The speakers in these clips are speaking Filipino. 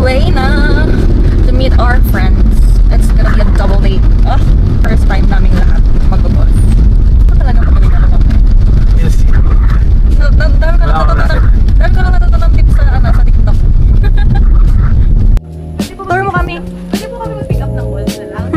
way na to meet our friends. It's gonna be a double date. First time naming lahat mag-bus. Ito talagang kami na naman. Yes. Dami ko na natutunan tips sa TikTok. Tour mo kami. Pwede po kami mag-pick up ng walls na lang.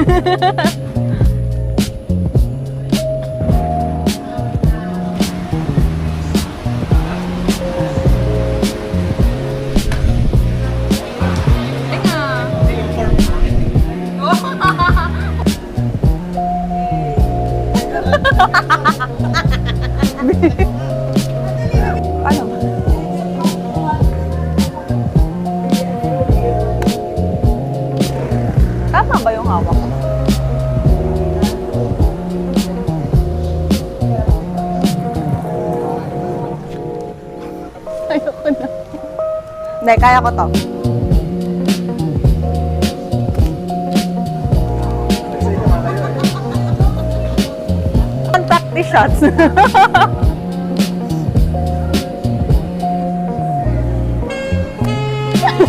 Paano? Tama ba yung hawak ko? Ayoko na. Hindi, kaya ko to. Practice shots.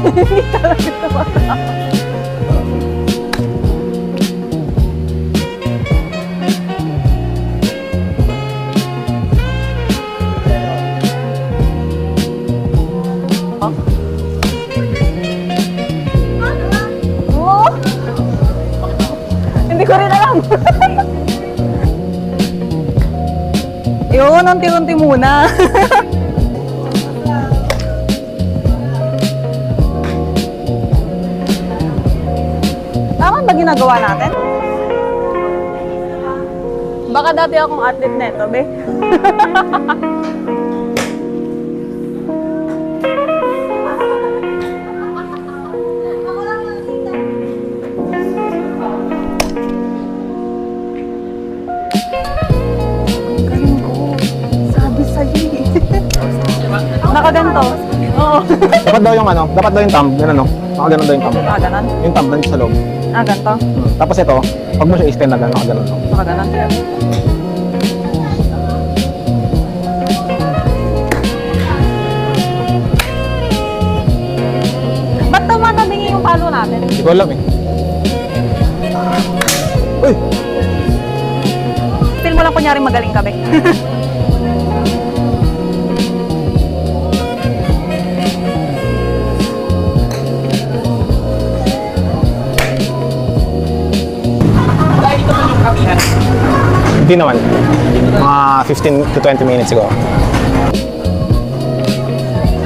Hindi talaga tumatawa. Oh. Hindi ko rin alam. Yun, unti-unti muna. Tama ba ginagawa natin? Baka dati akong athlete neto, be. Galing ko. Sabi sa'yo eh. Nakaganto. Oo. Dapat daw yung dapat daw yung thumb, yun nakaganon daw yung thumb. Nakaganon? Yung thumb doon sa loob. Ganto? Tapos ito, pag mo siya i-stand na gano'n, nakaganon lang. Nakaganon? Ba't tumatabingi yung palo natin? Hindi ko alam eh. Uy! Feel mo lang kunyari magaling ka, be. Hindi naman. Mga 15 to 20 minutes siguro.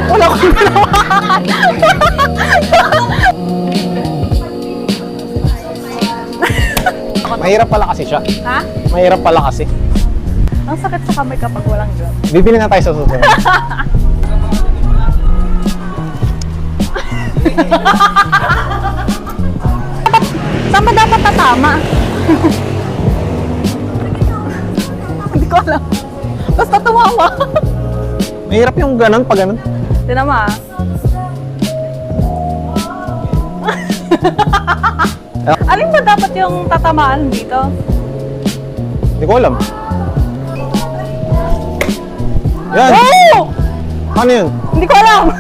Wala akong ginawa. Mahirap pala kasi siya. Ha? Mahirap pala kasi. Ang sakit sa kamay kapag walang glove. Bibili na tayo sa susunod. Saan ba dapat tatama? Hindi ko alam. Basta tumawa. Mahirap yung ganon pag ganon. Tinama ah. Alin ba dapat yung tatamaan dito? Hindi ko alam. Yan! Oh! Ano yun? Hindi ko alam!